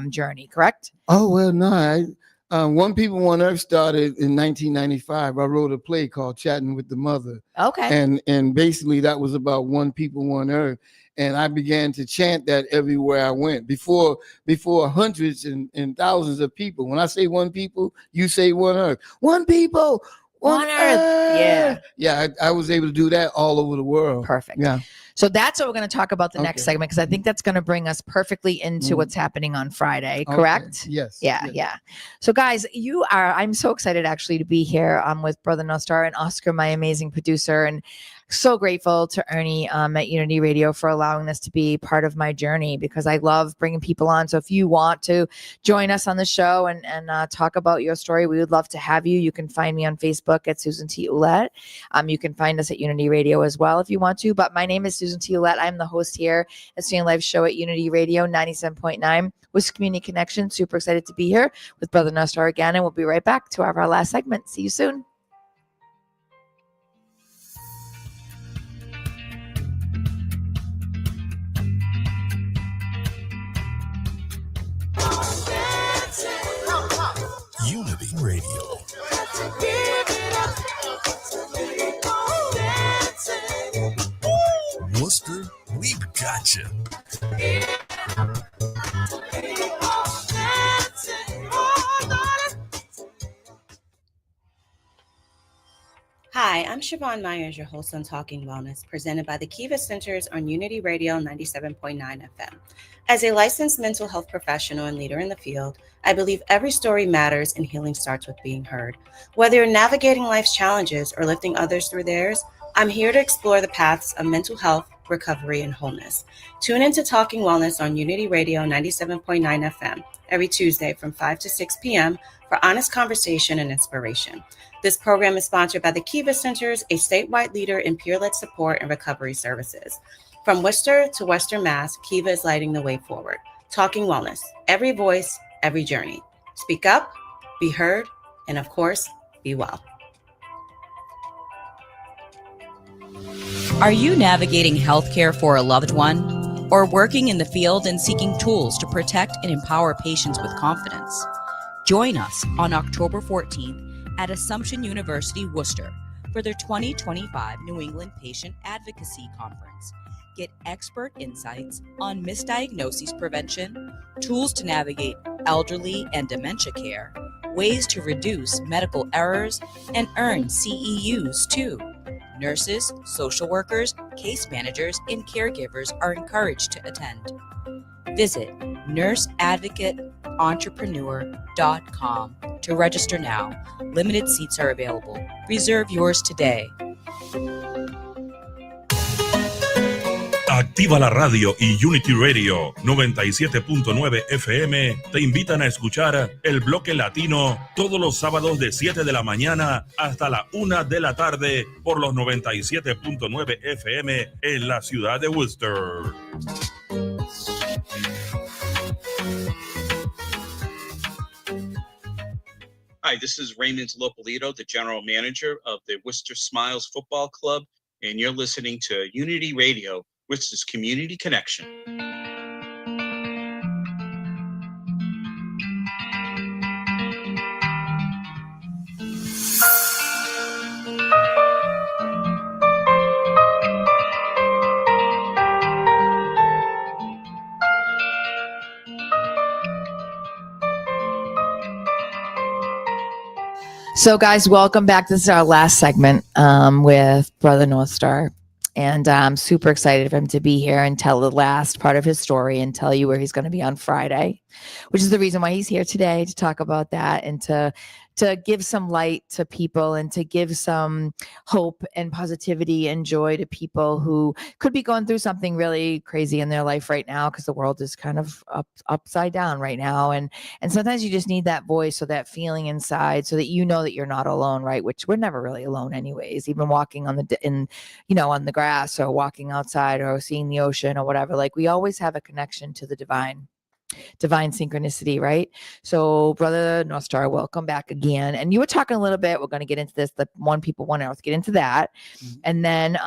journey. Correct? Oh well, no. One People, One Earth started in 1995. I wrote a play called Chatting with the Mother. Okay. And basically that was about one people, one earth. And I began to chant that everywhere I went before hundreds and thousands of people. When I say one people, you say one earth. One people, one earth. Yeah. Yeah. I was able to do that all over the world. Perfect. Yeah. So that's what we're going to talk about the next segment, because I think that's going to bring us perfectly into what's happening on Friday. Correct? Okay. Yes. Yeah. So guys, I'm so excited actually to be here with Brother NorthStar and Oscar, my amazing producer, and so grateful to Ernie at Unity Radio for allowing this to be part of my journey, because I love bringing people on. So if you want to join us on the show and talk about your story, we would love to have you. You can find me on Facebook at Susan T. Ouellette. You can find us at Unity Radio as well if you want to. But my name is Susan T. Ouellette. I'm the host here at SuSanity Life show at Unity Radio 97.9 with Community Connection. Super excited to be here with Brother NorthStar again, and we'll be right back to our last segment. See you soon. Unity Radio. Worcester, we've got you. Hi, I'm Siobhan Myers, your host on Talking Wellness, presented by the Kiva Centers on Unity Radio 97.9 FM. As a licensed mental health professional and leader in the field, I believe every story matters and healing starts with being heard. Whether you're navigating life's challenges or lifting others through theirs, I'm here to explore the paths of mental health, recovery, and wholeness. Tune into Talking Wellness on Unity Radio 97.9 FM every Tuesday from 5 to 6 p.m. for honest conversation and inspiration. This program is sponsored by the Kiva Centers, a statewide leader in peer-led support and recovery services. From Worcester to Western Mass, Kiva is lighting the way forward. Talking Wellness, every voice, every journey. Speak up, be heard, and of course, be well. Are you navigating healthcare for a loved one or working in the field and seeking tools to protect and empower patients with confidence? Join us on October 14th at Assumption University, Worcester for their 2025 New England Patient Advocacy Conference. Get expert insights on misdiagnosis prevention, tools to navigate elderly and dementia care, ways to reduce medical errors, and earn CEUs too. Nurses, social workers, case managers, and caregivers are encouraged to attend. Visit nurseadvocateentrepreneur.com to register now. Limited seats are available. Reserve yours today. Activa la radio y Unity Radio 97.9 FM te invitan a escuchar el bloque latino todos los sábados de 7 de la mañana hasta la 1 de la tarde por los 97.9 FM en la ciudad de Worcester. Hi, this is Raymond Lopolito, the general manager of the Worcester Smiles Football Club, and you're listening to Unity Radio, Worcester's Community Connection. So, guys, welcome back. This is our last segment with Brother NorthStar. And I'm super excited for him to be here and tell the last part of his story and tell you where he's going to be on Friday, which is the reason why he's here today, to talk about that and to give some light to people and to give some hope and positivity and joy to people who could be going through something really crazy in their life right now, because the world is kind of upside down right now. And sometimes you just need that voice or that feeling inside so that you know that you're not alone, right? Which we're never really alone anyways, even walking on the grass or walking outside or seeing the ocean or whatever. Like, we always have a connection to the divine synchronicity, right? So, Brother NorthStar, welcome back again. And you were talking a little bit, we're going to get into this, the one people, one earth, get into that. And then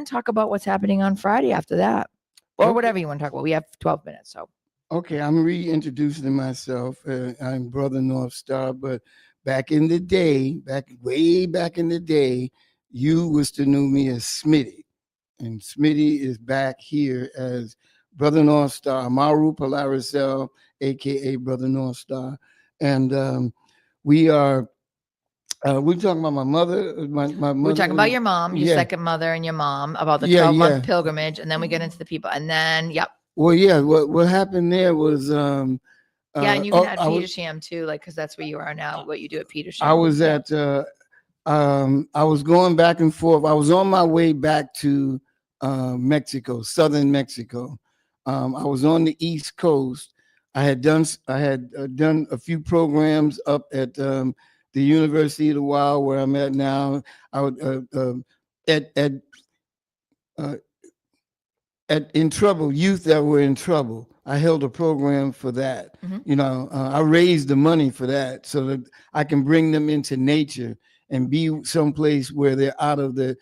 talk about what's happening on Friday after that, or whatever you want to talk about. We have 12 minutes. So, okay, I'm reintroducing myself. I'm Brother NorthStar, but back in the day, way back in the day, you was to know me as Smitty. And Smitty is back here as Brother NorthStar, Amari Polarisel, aka Brother NorthStar, and we're talking about my mother. My mother. We're talking about your mom, your second mother, and your mom, about the 12-month pilgrimage, and then we get into the people, and then Well, yeah. What happened there was and you can add Petersham too, like, because that's where you are now. What you do at Petersham. I was at. I was going back and forth. I was on my way back to Mexico, southern Mexico. I was on the East Coast. I had done a few programs up at the University of the Wild, where I'm at now. I would in trouble, youth that were in trouble. I held a program for that. I raised the money for that so that I can bring them into nature and be someplace where they're out of the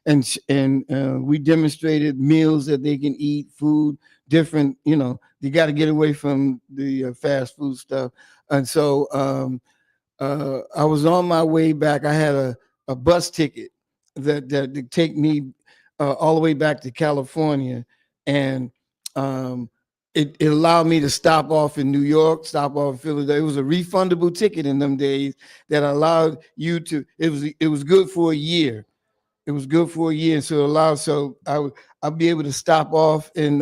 we demonstrated meals that they can eat, food, different, you got to get away from the fast food stuff. And so I was on my way back. I had a bus ticket that to take me all the way back to California. And it allowed me to stop off in New York, stop off in Philadelphia. It was a refundable ticket in them days that allowed you to, it was good for a year. It was good for a year. So I'll be able to stop off in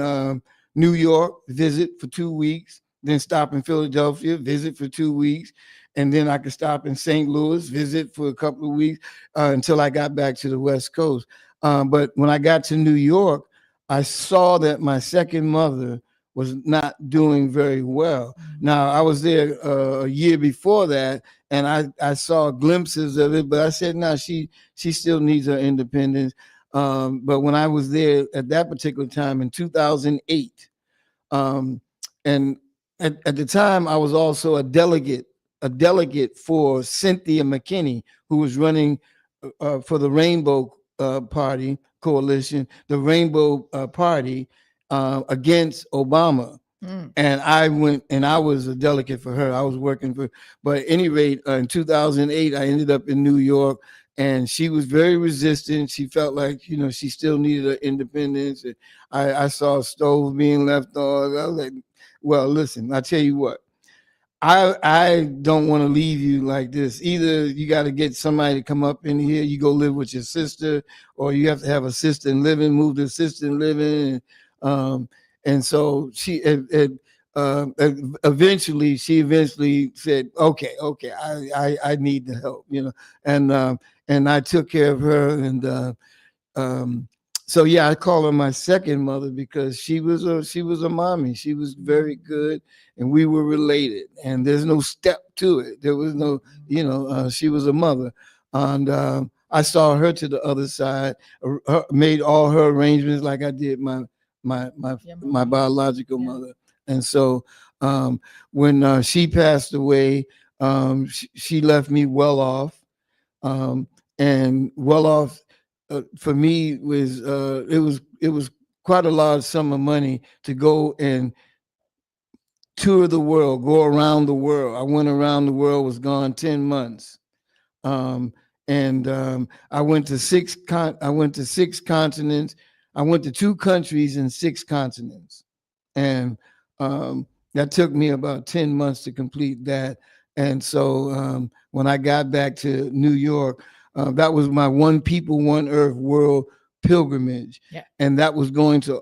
New York, visit for 2 weeks, then stop in Philadelphia, visit for 2 weeks. And then I could stop in St. Louis, visit for a couple of weeks until I got back to the West Coast. But when I got to New York, I saw that my second mother was not doing very well. Now, I was there a year before that, and I saw glimpses of it, but I said, no, she still needs her independence. But when I was there at that particular time in 2008, and at the time I was also a delegate for Cynthia McKinney, who was running for the Rainbow Party Coalition, the Rainbow Party against Obama. And I went and I was a delegate for her. I was working for, but at any rate, in 2008, I ended up in New York, and she was very resistant. She felt like, she still needed her independence. And I saw a stove being left on. I was like, well, listen, I tell you what, I don't want to leave you like this. Either you got to get somebody to come up in here, you go live with your sister, or you have to have assisted living, move to assisted living. And so she eventually said, okay, I need the help, and I took care of her. And so yeah, I call her my second mother because she was a mommy. She was very good, and we were related. And there's no step to it. There was no, she was a mother, and I saw her to the other side. Made all her arrangements like I did my biological mother. And so when she passed away, she left me well off, and well off. For me was it was quite a large sum of money to go and tour the world, go around the world. I went around the world, was gone 10 months. And I went to six continents. I went to 2 countries in 6 continents. And that took me about 10 months to complete that. And so when I got back to New York, that was my One People, One Earth World pilgrimage. Yeah. And that was going to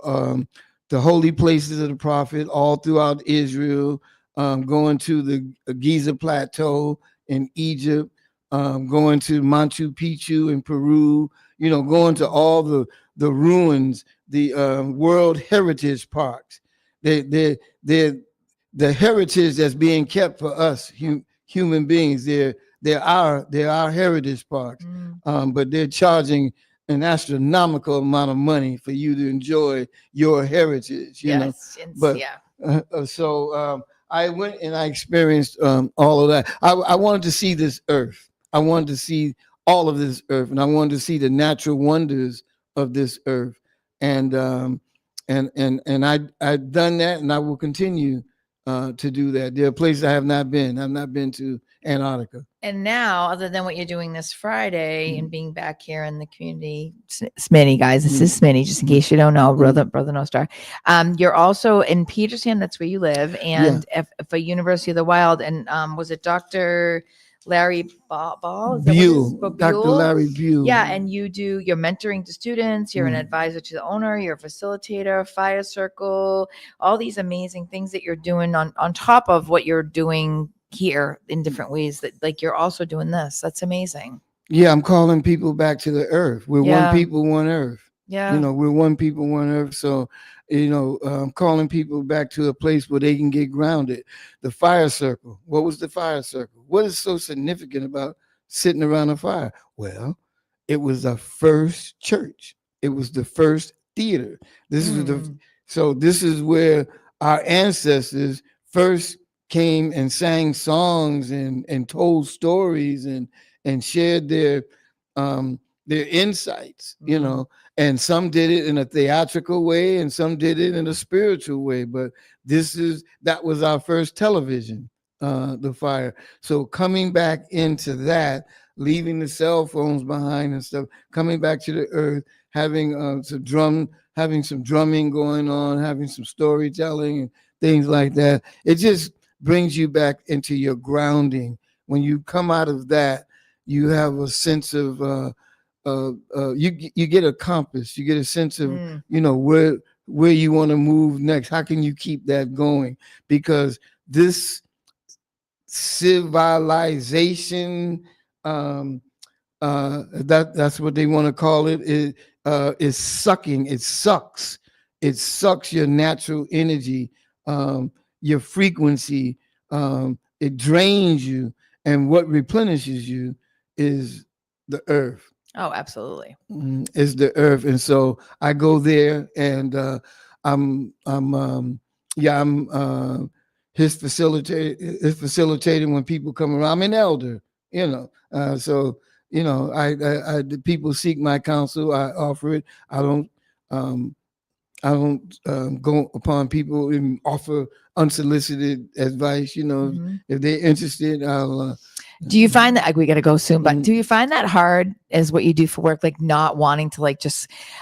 the holy places of the prophet all throughout Israel, going to the Giza Plateau in Egypt, going to Machu Picchu in Peru, going to all the ruins, the World Heritage Parks. They're the heritage that's being kept for us human beings. They're our heritage parks, but they're charging an astronomical amount of money for you to enjoy your heritage. But so I went and I experienced all of that. I wanted to see this earth. I wanted to see all of this earth, and I wanted to see the natural wonders of this earth. And I've done that, and I will continue to do that. There are places I have not been. I've not been to Antarctica. And now, other than what you're doing this Friday and being back here in the community, Smitty, guys, this is Smitty, just in case you don't know, Brother NorthStar. You're also in Peterson, that's where you live, and for University of the Wild. And was it Dr. Larry Ball? Buell, Dr. Larry Buell. Yeah, and you're mentoring to students, you're an advisor to the owner, you're a facilitator, fire circle, all these amazing things that you're doing on top of what you're doing here in different ways, that like you're also doing this. That's amazing. Yeah, I'm calling people back to the earth. We're one people, one earth. Yeah. We're one people, one earth. So, I'm calling people back to a place where they can get grounded. The fire circle. What was the fire circle? What is so significant about sitting around a fire? Well, it was the first church. It was the first theater. This is where our ancestors first came and sang songs and told stories and shared their insights, and some did it in a theatrical way and some did it in a spiritual way. But that was our first television, the fire. So coming back into that, leaving the cell phones behind and stuff, coming back to the earth, having some drumming going on, having some storytelling and things like that. It just brings you back into your grounding. When you come out of that, you have a sense of you get a compass. You get a sense of where you want to move next. How can you keep that going? Because this civilization That's what they want to call it. Is sucking. It sucks. It sucks your natural energy, your frequency. It drains you, and what replenishes you is the earth. Oh, absolutely. Is the earth, and so I go there, and I'm his facilitating when people come around. I'm an elder, so I the people seek my counsel. I offer it. I don't go upon people and offer unsolicited advice. If they're interested, I'll. Do you find that, like, we got to go soon, but do you find that hard as what you do for work, like not wanting to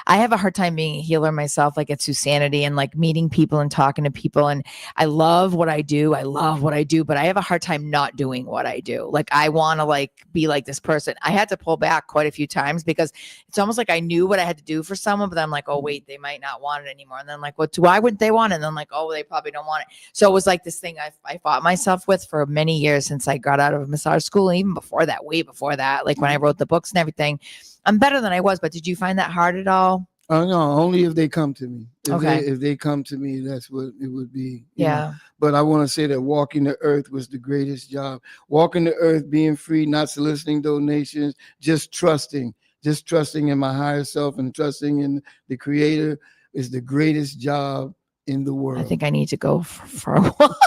I have a hard time being a healer myself, like at SuSanity, and like meeting people and talking to people. And I love what I do. But I have a hard time not doing what I do. Like, I want to be like this person. I had to pull back quite a few times because it's almost like I knew what I had to do for someone, but then I'm like, oh wait, they might not want it anymore. And then like, why wouldn't they want it? And then like, oh, they probably don't want it. So it was like this thing I fought myself with for many years since I got out of massage school. And even before that, way before that, like when I wrote the books and everything, I'm better than I was. But did you find that hard at all? Oh no, only if they come to me. If they come to me, that's what it would be. Yeah. But I want to say that walking the earth was the greatest job. Walking the earth, being free, not soliciting donations, just trusting in my higher self and trusting in the Creator is the greatest job in the world. I think I need to go for a walk.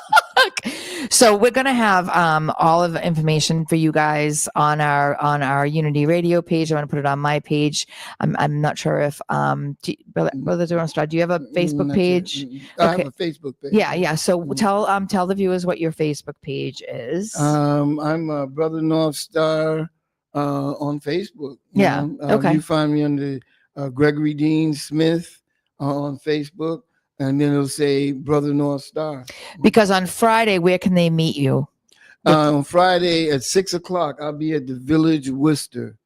So we're going to have all of the information for you guys on our Unity Radio page. I'm going to put it on my page. I'm not sure if Brother NorthStar, do you have a Facebook page? I have a Facebook page. Yeah. So tell the viewers what your Facebook page is. I'm Brother NorthStar on Facebook. Okay. You find me under Gregory Dean Smith on Facebook. And then it'll say Brother NorthStar. Because on Friday, where can they meet you? On Friday at 6:00, I'll be at the Village Worcester,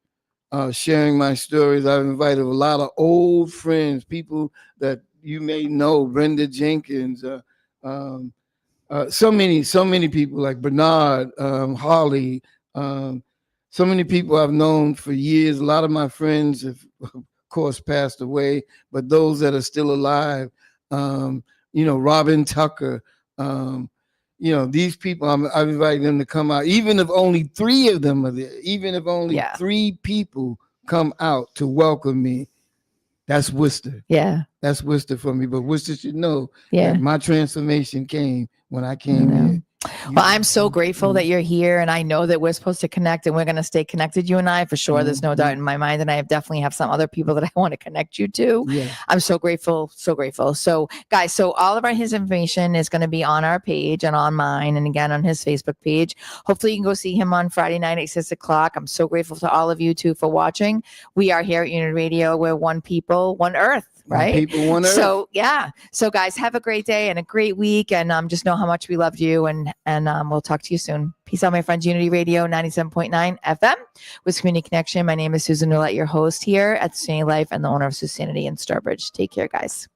sharing my stories. I've invited a lot of old friends, people that you may know, Brenda Jenkins, so many people like Bernard, Harley, so many people I've known for years. A lot of my friends have, of course, passed away, but those that are still alive. Robin Tucker, these people, I'm inviting them to come out, even if only 3 of them are there, even if only 3 people come out to welcome me. That's Worcester. Yeah. That's Worcester for me. But Worcester should know that my transformation came when I came here. Well, I'm so grateful that you're here, and I know that we're supposed to connect, and we're going to stay connected, you and I, for sure. There's no doubt in my mind, and I definitely have some other people that I want to connect you to. Yeah. I'm so grateful, so grateful. So, guys, all of his information is going to be on our page and on mine, and again on his Facebook page. Hopefully, you can go see him on Friday night at 6:00. I'm so grateful to all of you too for watching. We are here at Unity Radio. We're one people, one earth. Right. People want to. So guys, have a great day and a great week, and just know how much we loved you, and we'll talk to you soon. Peace out, my friends. Unity Radio 97.9 FM with Community Connection. My name is Susan Ouellette, your host here at SuSanity Life and the owner of SuSanity in Starbridge. Take care, guys.